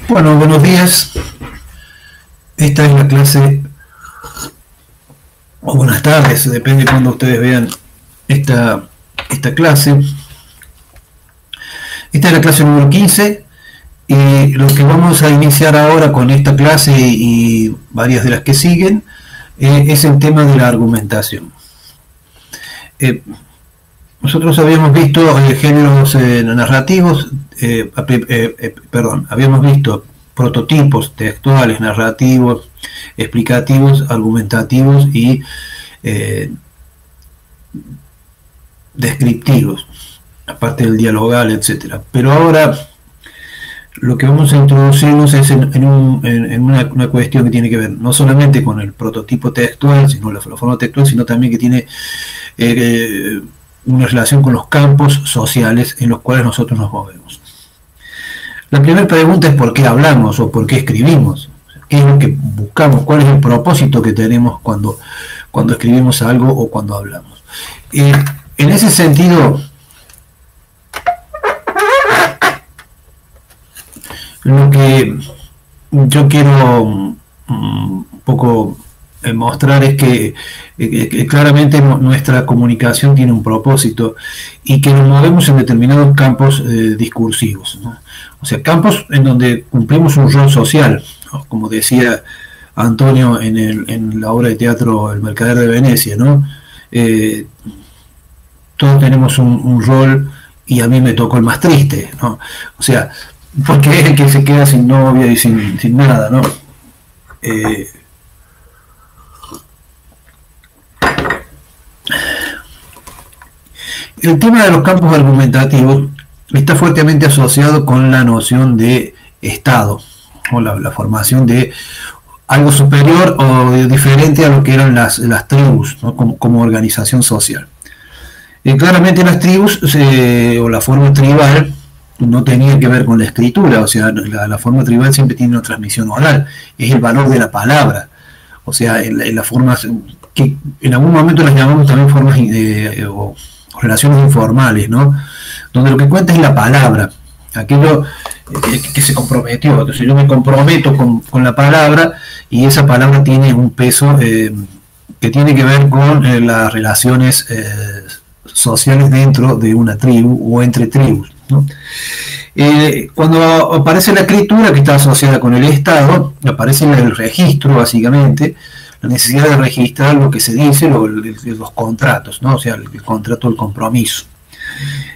Bueno, buenos días. Esta es la clase, o buenas tardes, depende de cuando ustedes vean esta clase. Esta es la clase número 15 y lo que vamos a iniciar ahora con esta clase y varias de las que siguen es el tema de la argumentación. Nosotros habíamos visto géneros narrativos, habíamos visto prototipos textuales, narrativos, explicativos, argumentativos y descriptivos, aparte del dialogal, etcétera. Pero ahora lo que vamos a introducirnos es en una cuestión que tiene que ver no solamente con el prototipo textual, sino la forma textual, sino también que tiene una relación con los campos sociales en los cuales nosotros nos movemos. La primera pregunta es ¿por qué hablamos o por qué escribimos? ¿Qué es lo que buscamos? ¿Cuál es el propósito que tenemos cuando escribimos algo o cuando hablamos? En ese sentido, lo que yo quiero un poco mostrar es que claramente nuestra comunicación tiene un propósito y que nos movemos en determinados campos discursivos, ¿no? O sea, campos en donde cumplimos un rol social, ¿no? Como decía Antonio en la obra de teatro El Mercader de Venecia, ¿no? Todos tenemos un rol y a mí me tocó el más triste, ¿no? O sea, porque es el que se queda sin novia y sin nada, ¿no? El tema de los campos argumentativos está fuertemente asociado con la noción de Estado, o la formación de algo superior o diferente a lo que eran las tribus, ¿no? como organización social. Claramente las tribus, o la forma tribal, no tenía que ver con la escritura, o sea, la forma tribal siempre tiene una transmisión oral, es el valor de la palabra, o sea, en las formas que en algún momento las llamamos también formas o relaciones informales, ¿no? Donde lo que cuenta es la palabra, aquello que se comprometió. Entonces yo me comprometo con la palabra y esa palabra tiene un peso que tiene que ver con las relaciones sociales dentro de una tribu o entre tribus, ¿no? Cuando aparece la escritura, que está asociada con el Estado, aparece el registro, básicamente, la necesidad de registrar lo que se dice, los contratos, ¿no? O sea, el contrato, el compromiso.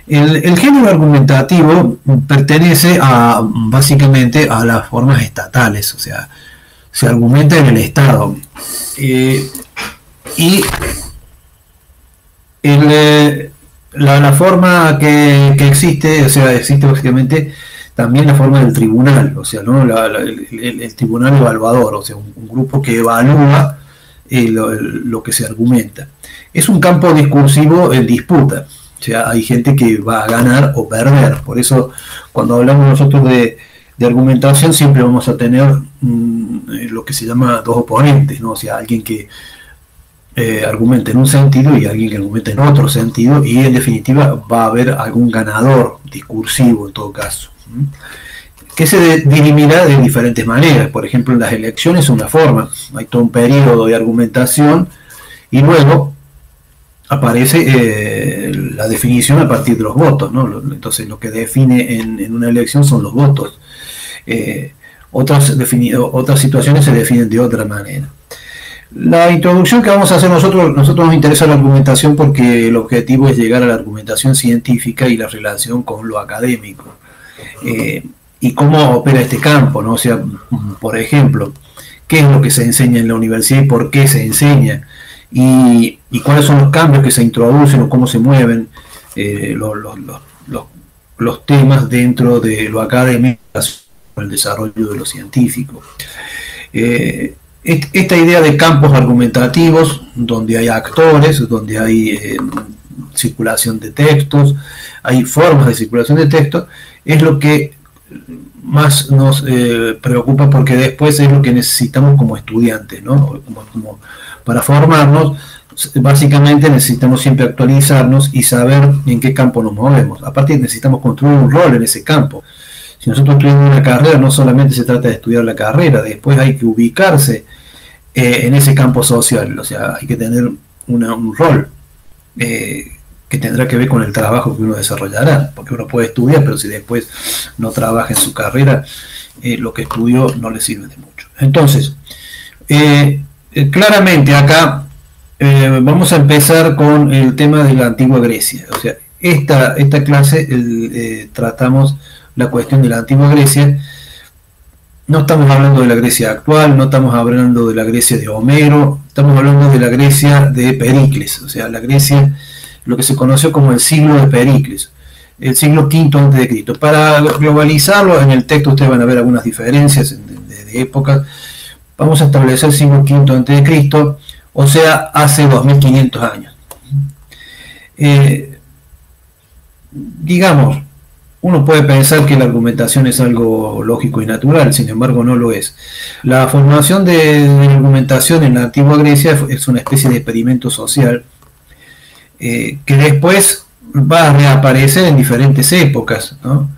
El género argumentativo pertenece básicamente a las formas estatales, o sea, se argumenta en el Estado. La forma que existe, o sea, existe básicamente también la forma del tribunal, o sea, ¿no? el tribunal evaluador, o sea, un grupo que evalúa lo que se argumenta. Es un campo discursivo en disputa, o sea, hay gente que va a ganar o perder. Por eso, cuando hablamos nosotros de argumentación, siempre vamos a tener lo que se llama dos oponentes, ¿no? O sea, alguien que argumenta en un sentido y alguien que argumenta en otro sentido, y en definitiva va a haber algún ganador discursivo en todo caso, que se dirimirá de diferentes maneras. Por ejemplo, en las elecciones es una forma, hay todo un periodo de argumentación y luego aparece la definición a partir de los votos, ¿no? Entonces lo que define en una elección son los votos. Otras situaciones se definen de otra manera. La introducción que vamos a hacer nosotros nos interesa la argumentación porque el objetivo es llegar a la argumentación científica y la relación con lo académico. Y cómo opera este campo, ¿no? O sea, por ejemplo, qué es lo que se enseña en la universidad y por qué se enseña, y cuáles son los cambios que se introducen o cómo se mueven los temas dentro de lo académico, el desarrollo de lo científico. Esta idea de campos argumentativos, donde hay actores, donde hay circulación de textos, hay formas de circulación de textos, es lo que más nos preocupa, porque después es lo que necesitamos como estudiantes, ¿no? Como para formarnos, básicamente necesitamos siempre actualizarnos y saber en qué campo nos movemos. Aparte necesitamos construir un rol en ese campo. Si nosotros estudiamos una carrera, no solamente se trata de estudiar la carrera, después hay que ubicarse en ese campo social, o sea, hay que tener un rol que tendrá que ver con el trabajo que uno desarrollará, porque uno puede estudiar, pero si después no trabaja en su carrera, lo que estudió no le sirve de mucho. Entonces, claramente acá vamos a empezar con el tema de la antigua Grecia. O sea, esta clase tratamos la cuestión de la antigua Grecia. No estamos hablando de la Grecia actual, no estamos hablando de la Grecia de Homero, estamos hablando de la Grecia de Pericles, o sea, la Grecia, lo que se conoció como el siglo de Pericles, el siglo V a.C. Para globalizarlo, en el texto ustedes van a ver algunas diferencias de épocas. Vamos a establecer el siglo V a.C., o sea, hace 2500 años. Digamos, uno puede pensar que la argumentación es algo lógico y natural, sin embargo no lo es. La formación de la argumentación en la antigua Grecia es una especie de experimento social que después va a reaparecer en diferentes épocas, ¿no?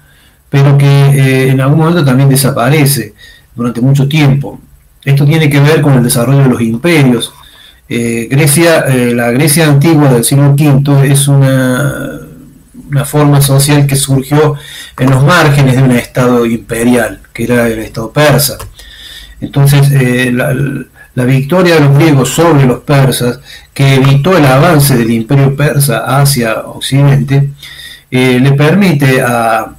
Pero que en algún momento también desaparece durante mucho tiempo. Esto tiene que ver con el desarrollo de los imperios. La Grecia antigua del siglo V es una forma social que surgió en los márgenes de un estado imperial, que era el estado persa. Entonces, la victoria de los griegos sobre los persas, que evitó el avance del imperio persa hacia Occidente, le permite a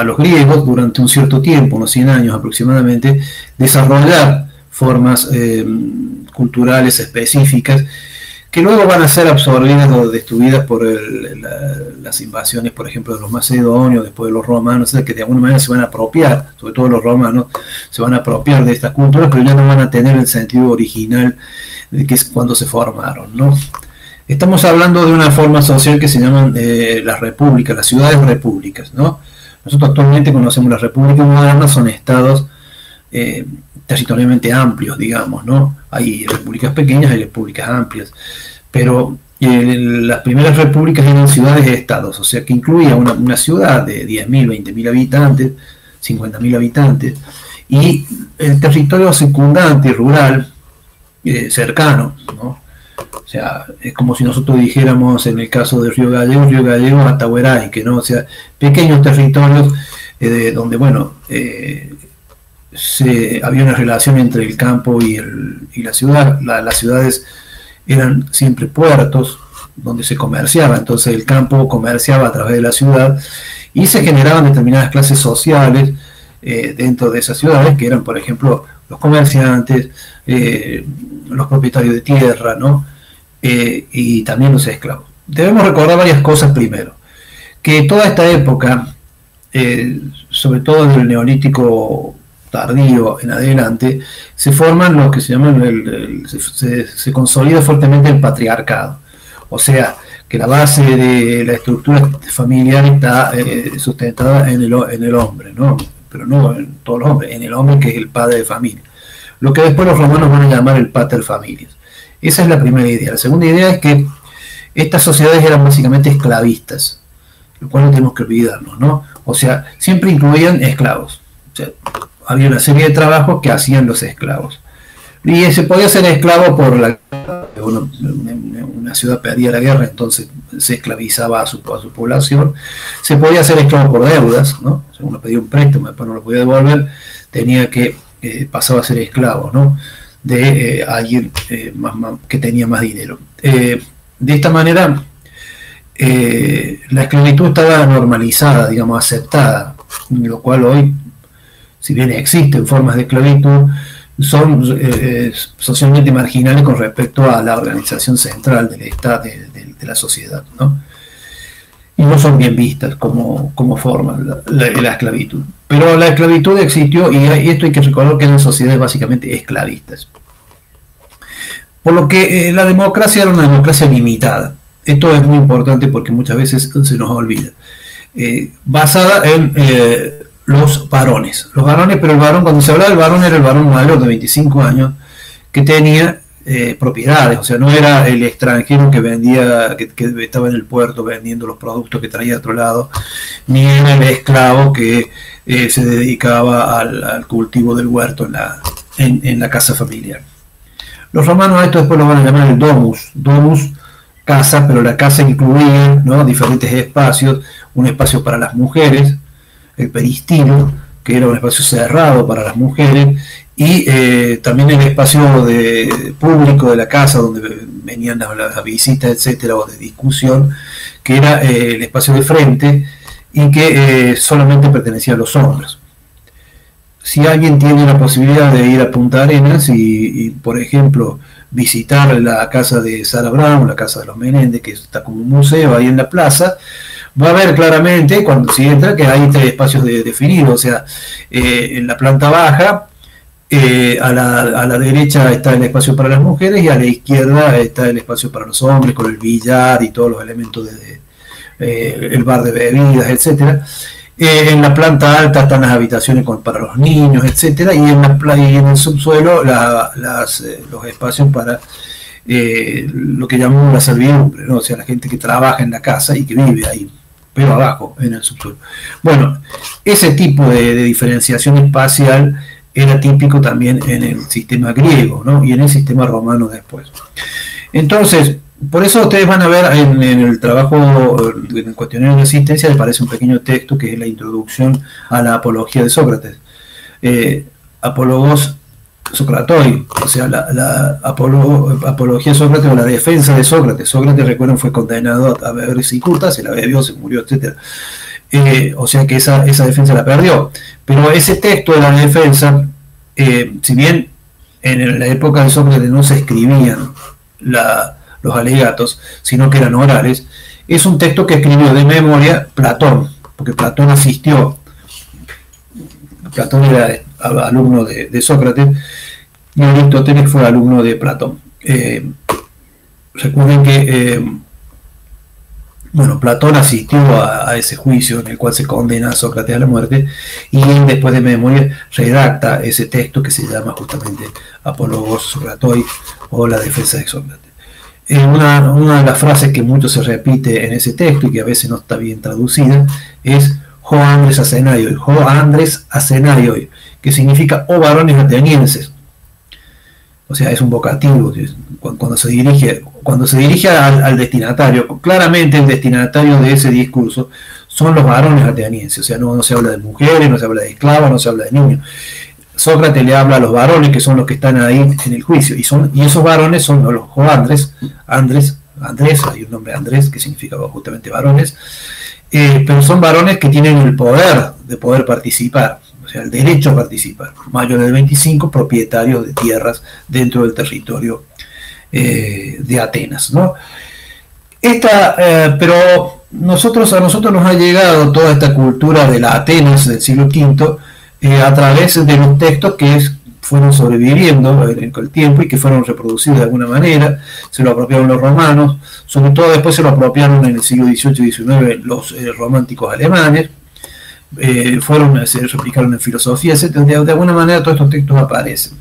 los griegos, durante un cierto tiempo, unos 100 años aproximadamente, desarrollar formas culturales específicas que luego van a ser absorbidas o destruidas por las invasiones, por ejemplo, de los macedonios, después de los romanos, o sea, que de alguna manera se van a apropiar, sobre todo los romanos, se van a apropiar de estas culturas, pero ya no van a tener el sentido original de que es cuando se formaron, ¿no? Estamos hablando de una forma social que se llaman las repúblicas, las ciudades repúblicas, ¿no? Nosotros actualmente conocemos las repúblicas modernas, son estados territorialmente amplios, digamos, ¿no? Hay repúblicas pequeñas, hay repúblicas amplias, pero las primeras repúblicas eran ciudades-estados, o sea que incluía una ciudad de 10.000, 20.000 habitantes, 50.000 habitantes, y el territorio circundante, rural, cercano, ¿no? O sea, es como si nosotros dijéramos en el caso de Río Gallegos hasta Hueraique, ¿no? O sea, pequeños territorios donde, bueno, había una relación entre el campo y la ciudad. Las ciudades eran siempre puertos donde se comerciaba, entonces el campo comerciaba a través de la ciudad y se generaban determinadas clases sociales dentro de esas ciudades, que eran, por ejemplo, los comerciantes, los propietarios de tierra, ¿no? Y también los esclavos. Debemos recordar varias cosas primero, que toda esta época, sobre todo en el neolítico tardío en adelante, se forman lo que se llaman, se consolida fuertemente el patriarcado, o sea, que la base de la estructura familiar está sustentada en el hombre, ¿no? Pero no en todos los hombres, en el hombre que es el padre de familia, lo que después los romanos van a llamar el pater familias. Esa es la primera idea. La segunda idea es que estas sociedades eran básicamente esclavistas, lo cual no tenemos que olvidarnos, ¿no? O sea, siempre incluían esclavos. O sea, había una serie de trabajos que hacían los esclavos. Y se podía ser esclavo por una ciudad perdía la guerra, entonces se esclavizaba a su población. Se podía ser esclavo por deudas, ¿no? O sea, uno pedía un préstamo, después no lo podía devolver, tenía que pasaba a ser esclavo, ¿no? De alguien que tenía más dinero. De esta manera, la esclavitud estaba normalizada, digamos, aceptada, lo cual hoy, si bien existen formas de esclavitud, son socialmente marginales con respecto a la organización central del Estado, de la sociedad, ¿no? Y no son bien vistas como forma la esclavitud. Pero la esclavitud existió, y esto hay que recordar que eran sociedades básicamente esclavistas. Por lo que la democracia era una democracia limitada. Esto es muy importante porque muchas veces se nos olvida. Basada en los varones. Los varones, pero el varón, cuando se hablaba del varón, era el varón mayor de 25 años, que tenía propiedades, o sea, no era el extranjero que vendía, que estaba en el puerto vendiendo los productos que traía de otro lado, ni era el esclavo que se dedicaba al cultivo del huerto en la casa familiar. Los romanos a esto después lo van a llamar el domus, casa, pero la casa incluía, ¿no?, diferentes espacios, un espacio para las mujeres, el peristilo, que era un espacio cerrado para las mujeres, y también el espacio público de la casa, donde venían las visitas, etcétera, o de discusión, que era el espacio de frente, y que solamente pertenecía a los hombres. Si alguien tiene la posibilidad de ir a Punta Arenas y por ejemplo, visitar la casa de Sarah Brown, la casa de los Menéndez, que está como un museo ahí en la plaza, va a ver claramente, cuando se entra, que hay 3 espacios definidos, o sea, en la planta baja, a la derecha está el espacio para las mujeres y a la izquierda está el espacio para los hombres, con el billar y todos los elementos el bar de bebidas, etcétera. En la planta alta están las habitaciones para los niños, etcétera, y en el subsuelo los espacios para lo que llamamos la servidumbre, ¿no? O sea, la gente que trabaja en la casa y que vive ahí, pero abajo, en el subsuelo. Bueno, ese tipo de diferenciación espacial era típico también en el sistema griego, ¿no?, y en el sistema romano después. Entonces, por eso ustedes van a ver en el trabajo, en el cuestionario de asistencia, le aparece un pequeño texto que es la introducción a la apología de Sócrates. Apologos Socratoi, o sea, la apología de Sócrates o la defensa de Sócrates. Sócrates, recuerden, fue condenado a beber cicuta, se la bebió, se murió, etc. O sea que esa defensa la perdió. Pero ese texto de la defensa, si bien en la época de Sócrates no se escribían los alegatos, sino que eran orales, es un texto que escribió de memoria Platón, porque Platón asistió. Platón era alumno de Sócrates y Aristóteles fue alumno de Platón. Recuerden que bueno, Platón asistió a ese juicio en el cual se condena a Sócrates a la muerte, y él, después de memoria, redacta ese texto que se llama justamente Apologos Socratoi, o la defensa de Sócrates. Una de las frases que mucho se repite en ese texto y que a veces no está bien traducida es Ho Andres Asenaioi, que significa oh varones atenienses. O sea, es un vocativo cuando se dirige al destinatario. Claramente el destinatario de ese discurso son los varones atenienses. O sea, no se habla de mujeres, no se habla de esclavos, no se habla de niños. Sócrates le habla a los varones, que son los que están ahí en el juicio, y esos varones son los Andrés, hay un nombre Andrés que significa justamente varones, pero son varones que tienen el poder de poder participar, o sea, el derecho a participar, mayores de 25, propietarios de tierras dentro del territorio de Atenas, ¿no? Pero a nosotros nos ha llegado toda esta cultura de la Atenas del siglo V a través de los textos que fueron sobreviviendo en el tiempo y que fueron reproducidos de alguna manera. Se lo apropiaron los romanos, sobre todo después se lo apropiaron en el siglo XVIII y XIX los románticos alemanes, se replicaron en filosofía, etc. De alguna manera todos estos textos aparecen.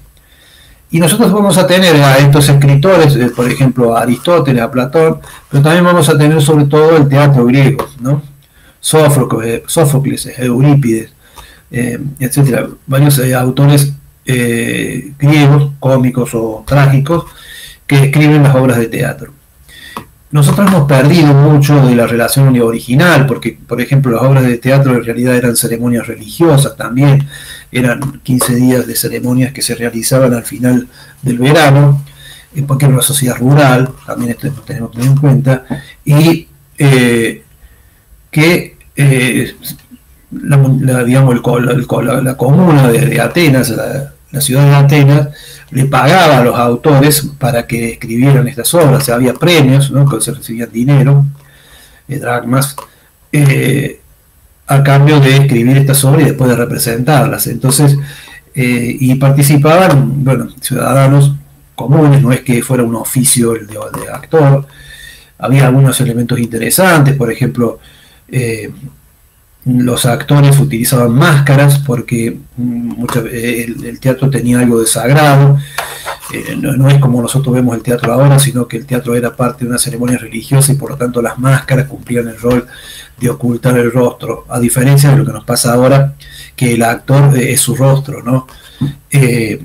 Y nosotros vamos a tener a estos escritores, por ejemplo a Aristóteles, a Platón, pero también vamos a tener sobre todo el teatro griego, ¿no? Sófocles, Eurípides, etcétera, varios autores griegos, cómicos o trágicos, que escriben las obras de teatro. Nosotros hemos perdido mucho de la relación original, porque, por ejemplo, las obras de teatro en realidad eran ceremonias religiosas también, eran 15 días de ceremonias que se realizaban al final del verano, porque era una sociedad rural, también esto tenemos que tener en cuenta, y la comuna de Atenas, la ciudad de Atenas, le pagaba a los autores para que escribieran estas obras. O sea, había premios, ¿no?, que se recibían dinero, dracmas, a cambio de escribir estas obras y después de representarlas. Entonces, y participaban, bueno, ciudadanos comunes, no es que fuera un oficio el de actor. Había algunos elementos interesantes, por ejemplo, los actores utilizaban máscaras porque el teatro tenía algo de sagrado. no es como nosotros vemos el teatro ahora, sino que el teatro era parte de una ceremonia religiosa y por lo tanto las máscaras cumplían el rol de ocultar el rostro, a diferencia de lo que nos pasa ahora, que el actor es su rostro, ¿no? El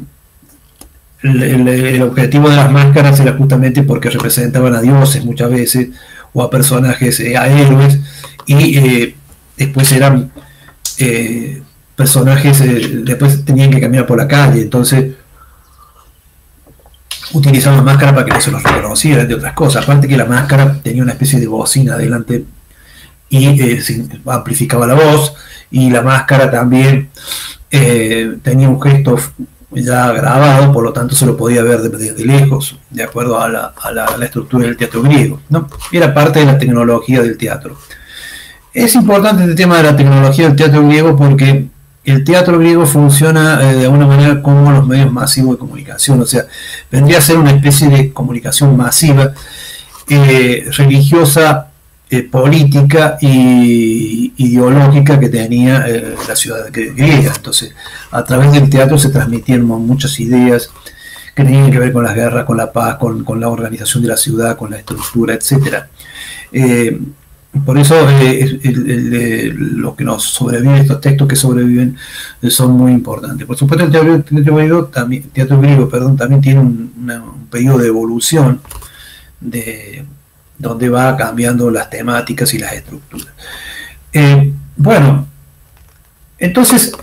objetivo de las máscaras era justamente porque representaban a dioses muchas veces, o a personajes, a héroes, y después eran personajes, después tenían que caminar por la calle, entonces utilizaban la máscara para que no se los reconocieran, de otras cosas. Aparte que la máscara tenía una especie de bocina adelante y amplificaba la voz, y la máscara también tenía un gesto ya grabado, por lo tanto se lo podía ver desde lejos, de acuerdo a la estructura del teatro griego, ¿no? Era parte de la tecnología del teatro. Es importante este tema de la tecnología del teatro griego porque el teatro griego funciona de alguna manera como los medios masivos de comunicación, o sea, vendría a ser una especie de comunicación masiva, religiosa, política y ideológica que tenía la ciudad griega. Entonces, a través del teatro se transmitieron muchas ideas que tenían que ver con las guerras, con la paz, con la organización de la ciudad, con la estructura, etc. Por eso lo que nos sobrevive, estos textos que sobreviven, son muy importantes. Por supuesto, el teatro griego también tiene un periodo de evolución donde va cambiando las temáticas y las estructuras. Bueno, entonces,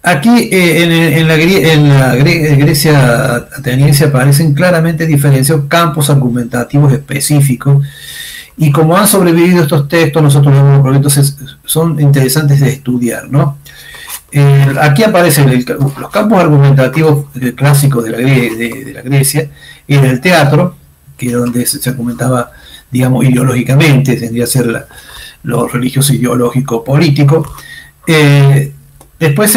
aquí en la Grecia ateniense aparecen claramente diferenciados campos argumentativos específicos, y como han sobrevivido estos textos, nosotros los proyectos son interesantes de estudiar, ¿no? Aquí aparecen los campos argumentativos clásicos de la Grecia, en el teatro, que es donde se argumentaba, digamos, ideológicamente, tendría que ser lo religioso, ideológico, político. Después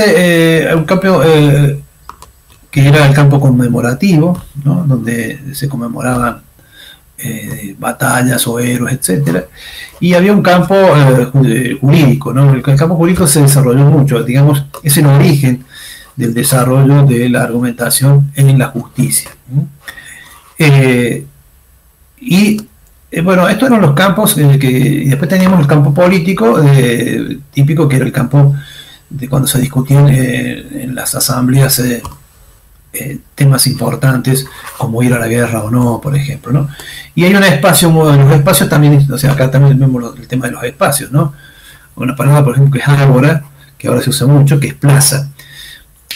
un campo que era el campo conmemorativo, ¿no? Donde se conmemoraban batallas o héroes, etcétera, y había un campo jurídico, ¿no? El campo jurídico se desarrolló mucho, digamos, es el origen del desarrollo de la argumentación en la justicia. Bueno, estos eran los campos y después teníamos el campo político típico, que era el campo de cuando se discutían en las asambleas temas importantes como ir a la guerra o no, por ejemplo, ¿no? Y hay un espacio, los espacios también, o sea, acá también vemos el tema de los espacios, ¿no? Una palabra, por ejemplo, que es ágora, que ahora se usa mucho, que es plaza.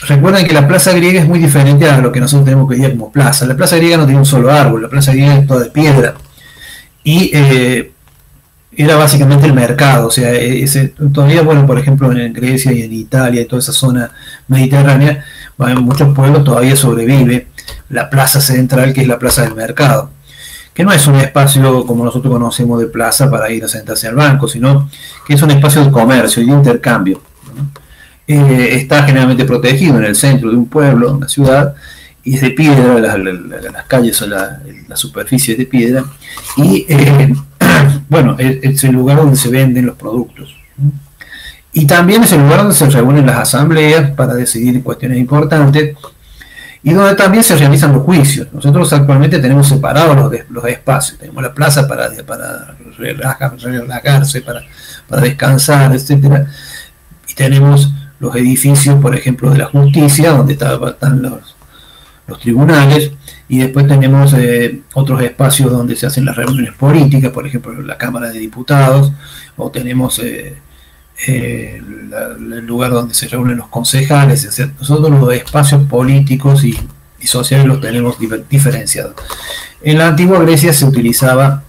Recuerden que la plaza griega es muy diferente a lo que nosotros tenemos que ir como plaza. La plaza griega no tiene un solo árbol, la plaza griega es toda de piedra. Y era básicamente el mercado, o sea, todavía, bueno, por ejemplo, en Grecia y en Italia y toda esa zona mediterránea, en muchos pueblos todavía sobrevive la plaza central, que es la plaza del mercado, que no es un espacio como nosotros conocemos de plaza para ir a sentarse al banco, sino que es un espacio de comercio y de intercambio, ¿no? Está generalmente protegido en el centro de un pueblo, una ciudad, y es de piedra, las calles son la superficie es de piedra, y bueno, es el lugar donde se venden los productos. Y también es el lugar donde se reúnen las asambleas para decidir cuestiones importantes, y donde también se realizan los juicios. Nosotros actualmente tenemos separados los espacios, tenemos la plaza para relajarse, para descansar, etcétera, y tenemos los edificios, por ejemplo, de la justicia, donde están los tribunales, y después tenemos otros espacios donde se hacen las reuniones políticas, por ejemplo, la Cámara de Diputados, o tenemos el lugar donde se reúnen los concejales, etc. Nosotros los espacios políticos y sociales los tenemos diferenciados. En la antigua Grecia se utilizaba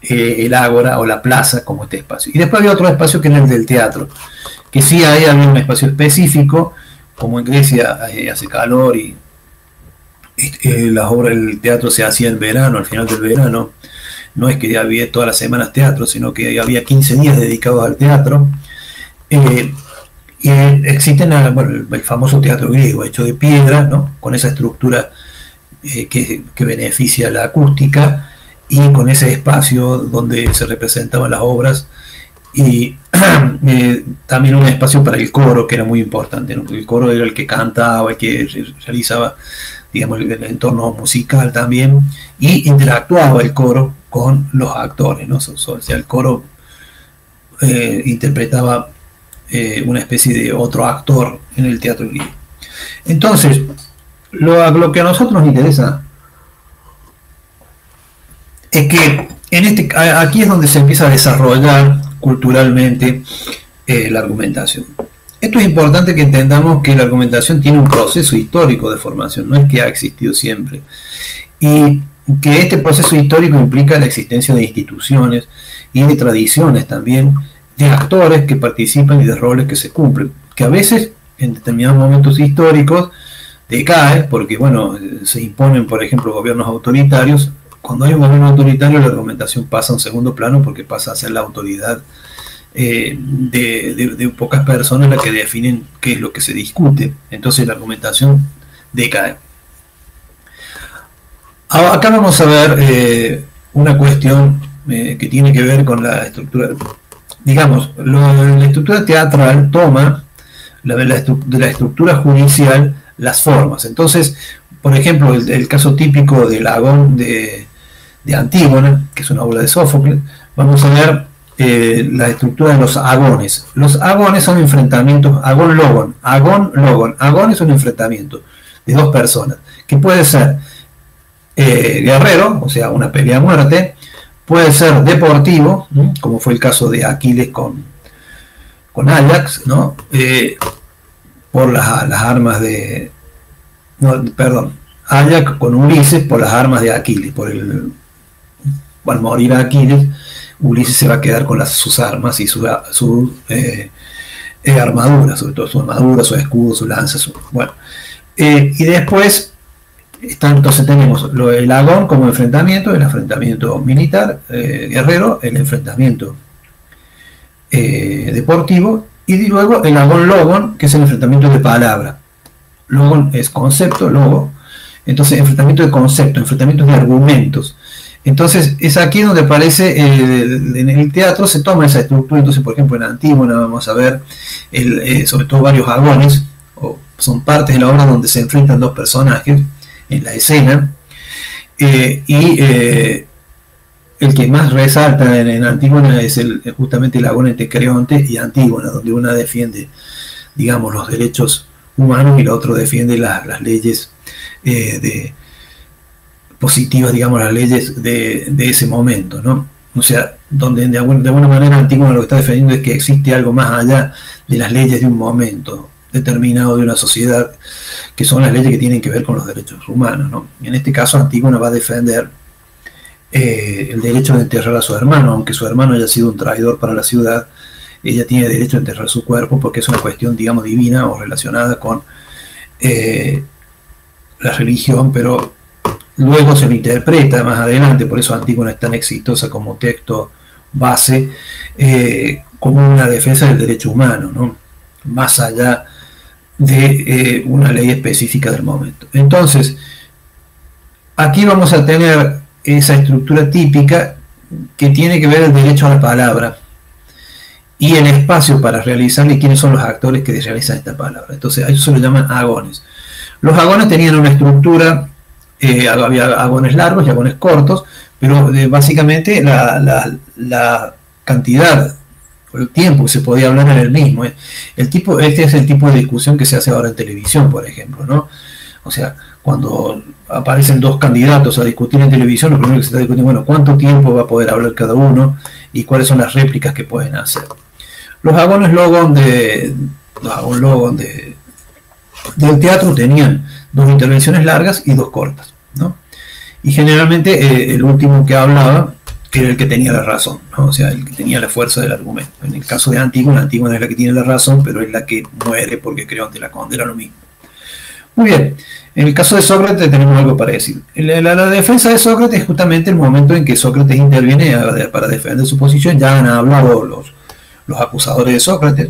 el ágora o la plaza como este espacio. Y después había otro espacio que era el del teatro, que sí había un espacio específico, como en Grecia hace calor y las obras del teatro se hacía en verano, al final del verano. No es que había todas las semanas teatro, sino que había 15 días dedicados al teatro. Y existen bueno, el famoso teatro griego hecho de piedra, ¿no? Con esa estructura que beneficia la acústica, y con ese espacio donde se representaban las obras, y también un espacio para el coro, que era muy importante, ¿no? El coro era el que cantaba, el que realizaba digamos, el entorno musical también, y interactuaba el coro con los actores, ¿no? O sea, el coro interpretaba una especie de otro actor en el teatro griego. Entonces, lo que a nosotros nos interesa es que aquí es donde se empieza a desarrollar culturalmente la argumentación. Esto es importante que entendamos que la argumentación tiene un proceso histórico de formación, no es que ha existido siempre. Y que este proceso histórico implica la existencia de instituciones y de tradiciones también, de actores que participan y de roles que se cumplen, que a veces en determinados momentos históricos decae, porque bueno, se imponen, por ejemplo, gobiernos autoritarios. Cuando hay un gobierno autoritario, la argumentación pasa a un segundo plano porque pasa a ser la autoridad de pocas personas las que definen qué es lo que se discute. Entonces la argumentación decae. Acá vamos a ver una cuestión que tiene que ver con la estructura. Digamos, la estructura teatral toma de la estructura judicial las formas. Entonces, por ejemplo, el caso típico del Agón de Antígona, que es una obra de Sófocles, vamos a ver la estructura de los agones. Los agones son enfrentamientos, agón-logon. Agón es un enfrentamiento de dos personas, que puede ser guerrero, o sea, una pelea a muerte, puede ser deportivo, ¿no? Como fue el caso de Aquiles con Ajax, ¿no? Por las armas de... No, perdón, Ajax con Ulises por las armas de Aquiles, al morir Aquiles, Ulises se va a quedar con sus armas y su armadura, sobre todo su armadura, su escudo, su lanza, bueno. Y después entonces tenemos el agón como enfrentamiento, el enfrentamiento militar, guerrero, el enfrentamiento deportivo, y luego el agón-logon, que es el enfrentamiento de palabra. Logon es concepto, logo, entonces enfrentamiento de concepto, enfrentamiento de argumentos. Entonces es aquí donde aparece, en el teatro se toma esa estructura. Entonces, por ejemplo, en Antígona vamos a ver sobre todo varios agones, o son partes de la obra donde se enfrentan dos personajes en la escena, y el que más resalta en Antígona es justamente el agón entre Creonte y Antígona, donde una defiende, digamos, los derechos humanos y la otra defiende las leyes positivas, digamos, las leyes de ese momento, ¿no? O sea, donde de alguna manera Antígona lo que está defendiendo es que existe algo más allá de las leyes de un momento determinado de una sociedad, que son las leyes que tienen que ver con los derechos humanos, ¿no? En este caso Antígona va a defender el derecho de enterrar a su hermano, aunque su hermano haya sido un traidor para la ciudad. Ella tiene derecho a enterrar su cuerpo porque es una cuestión, digamos, divina o relacionada con la religión, pero luego se lo interpreta más adelante, por eso Antígona es tan exitosa como texto base, como una defensa del derecho humano, ¿no? Más allá de una ley específica del momento. Entonces, aquí vamos a tener esa estructura típica que tiene que ver el derecho a la palabra y el espacio para realizarla y quiénes son los actores que realizan esta palabra. Entonces, a eso se lo llaman agones. Los agones tenían una estructura, había agones largos y agones cortos, pero básicamente la cantidad, el tiempo que se podía hablar era el mismo. Este es el tipo de discusión que se hace ahora en televisión, por ejemplo, ¿no? O sea, cuando aparecen dos candidatos a discutir en televisión, lo primero que se está discutiendo, bueno, ¿cuánto tiempo va a poder hablar cada uno y cuáles son las réplicas que pueden hacer? Los agones logon del teatro tenían dos intervenciones largas y dos cortas, ¿no? Y generalmente el último que hablaba era el que tenía la razón, ¿no? O sea, el que tenía la fuerza del argumento. En el caso de Antígona, Antígona es la que tiene la razón, pero es la que muere porque Creonte la condena, lo mismo. Muy bien, en el caso de Sócrates tenemos algo parecido. La defensa de Sócrates es justamente el momento en que Sócrates interviene para defender su posición. Ya han hablado los acusadores de Sócrates.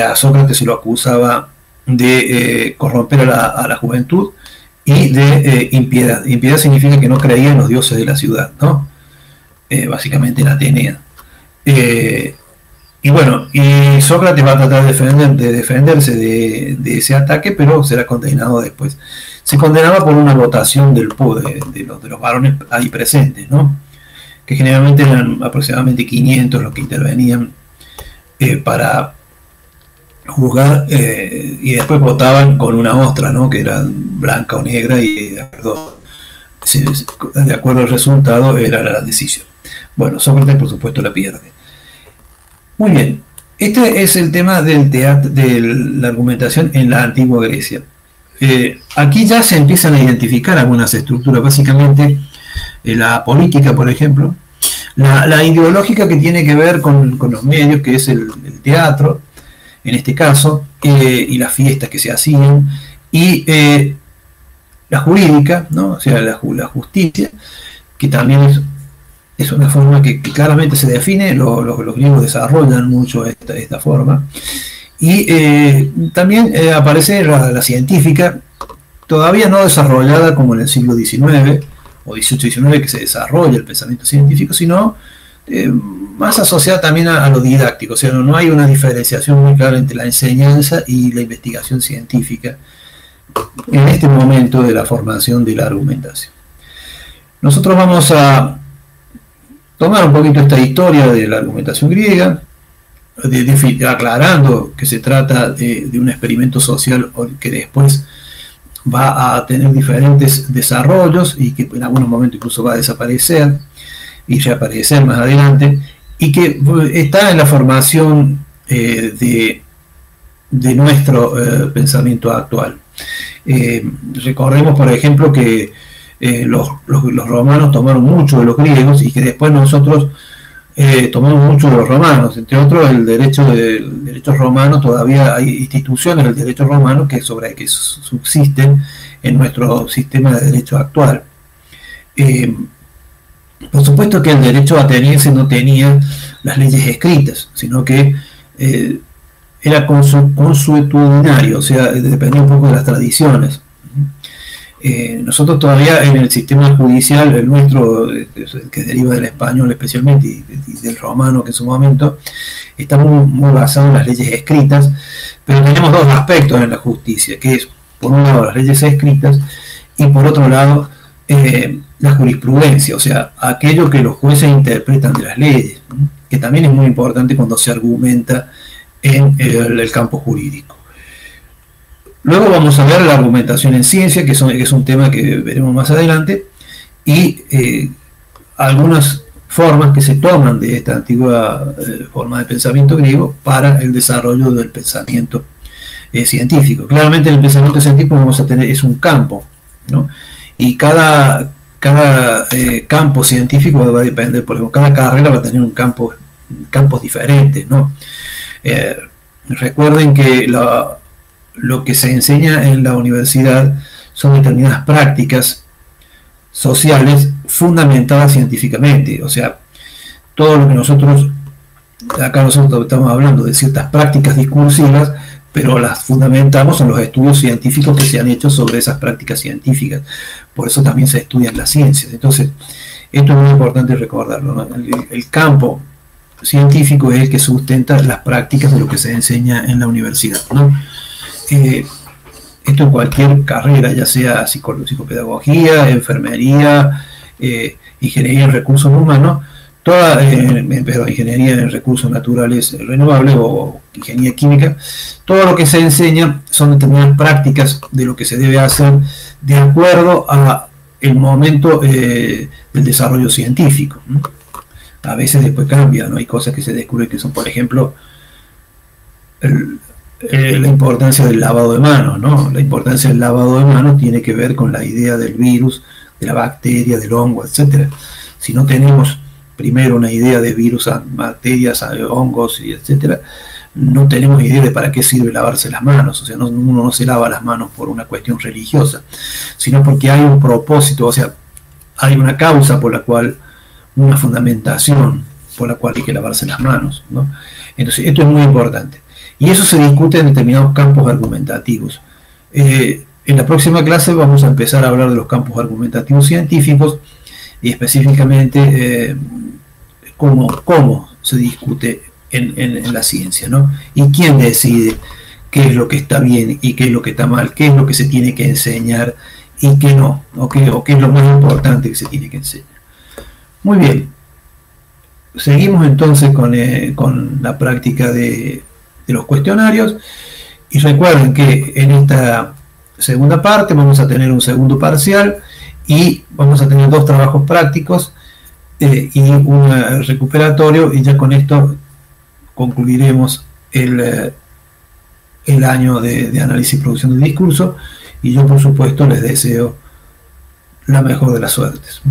A Sócrates se lo acusaba de corromper a la juventud y de impiedad. Impiedad significa que no creía en los dioses de la ciudad, ¿no? Básicamente en Atenea. Y bueno, y Sócrates va a tratar de defenderse de ese ataque, pero será condenado después. Se condenaba por una votación de los varones ahí presentes, ¿no? Que generalmente eran aproximadamente 500 los que intervenían para juzgar, y después votaban con una ostra, ¿no? Que era blanca o negra, y de acuerdo al resultado era la decisión. Bueno, Sócrates por supuesto la pierde. Muy bien, este es el tema del teatro, de la argumentación en la antigua Grecia. Aquí ya se empiezan a identificar algunas estructuras, básicamente la política, por ejemplo, la ideológica, que tiene que ver con los medios, que es el teatro, en este caso, y las fiestas que se hacían, y la jurídica, ¿no? O sea, la justicia, que también es una forma que claramente se define. Los griegos desarrollan mucho esta forma. Y también aparece la científica, todavía no desarrollada como en el siglo XIX o XVIII-XIX, que se desarrolla el pensamiento científico, sino más asociada también a lo didáctico. O sea, no hay una diferenciación muy clara entre la enseñanza y la investigación científica en este momento de la formación de la argumentación. Nosotros vamos a tomar un poquito esta historia de la argumentación griega, aclarando que se trata de un experimento social que después va a tener diferentes desarrollos, y que en algunos momentos incluso va a desaparecer y reaparecer más adelante, y que está en la formación de nuestro pensamiento actual. Recordemos, por ejemplo, que los romanos tomaron mucho de los griegos, y que después nosotros tomamos mucho de los romanos. Entre otros, el derecho romano, todavía hay instituciones del derecho romano que subsisten en nuestro sistema de derecho actual. Por supuesto que el derecho ateniense no tenía las leyes escritas, sino que era consuetudinario, o sea, dependía un poco de las tradiciones. Nosotros todavía en el sistema judicial, el nuestro, que deriva del español especialmente, y del romano, que en su momento está muy basado en las leyes escritas, pero tenemos dos aspectos en la justicia, que es, por un lado, las leyes escritas, y por otro lado, la jurisprudencia, o sea, aquello que los jueces interpretan de las leyes, que también es muy importante cuando se argumenta en el campo jurídico. Luego vamos a ver la argumentación en ciencia, que es un tema que veremos más adelante, y algunas formas que se toman de esta antigua forma de pensamiento griego para el desarrollo del pensamiento científico. Claramente en el pensamiento científico vamos a tener, es un campo, ¿no? Y cada campo científico va a depender, por ejemplo, cada carrera va a tener campos diferentes, ¿no? Recuerden que lo que se enseña en la universidad son determinadas prácticas sociales fundamentadas científicamente. O sea, todo lo que nosotros estamos hablando de ciertas prácticas discursivas, pero las fundamentamos en los estudios científicos que se han hecho sobre esas prácticas científicas. Por eso también se estudian las ciencias. Entonces, esto es muy importante recordarlo, ¿no? El campo científico es el que sustenta las prácticas de lo que se enseña en la universidad, ¿no? Esto en cualquier carrera, ya sea psicopedagogía, enfermería, ingeniería en recursos humanos, ingeniería en recursos naturales renovables o ingeniería química. Todo lo que se enseña son determinadas prácticas de lo que se debe hacer de acuerdo a el momento del desarrollo científico, ¿no? A veces después cambia, ¿no? Hay cosas que se descubren que son, por ejemplo, la importancia del lavado de manos, ¿no? La importancia del lavado de manos tiene que ver con la idea del virus, de la bacteria, del hongo, etc. Si no tenemos primero una idea de virus, bacterias, hongos, y etcétera, no tenemos idea de para qué sirve lavarse las manos. O sea, uno no se lava las manos por una cuestión religiosa, sino porque hay un propósito, o sea, hay una causa por la cual, una fundamentación por la cual hay que lavarse las manos, ¿no? Entonces, esto es muy importante. Y eso se discute en determinados campos argumentativos. En la próxima clase vamos a empezar a hablar de los campos argumentativos científicos, y específicamente cómo se discute en la ciencia, ¿no? ¿Y quién decide qué es lo que está bien y qué es lo que está mal, qué es lo que se tiene que enseñar y qué no, o qué es lo más importante que se tiene que enseñar? Muy bien, seguimos entonces con la práctica de los cuestionarios, y recuerden que en esta segunda parte vamos a tener un segundo parcial y vamos a tener 2 trabajos prácticos y un recuperatorio, y ya con esto concluiremos el año de análisis y producción del discurso, y yo por supuesto les deseo la mejor de las suertes.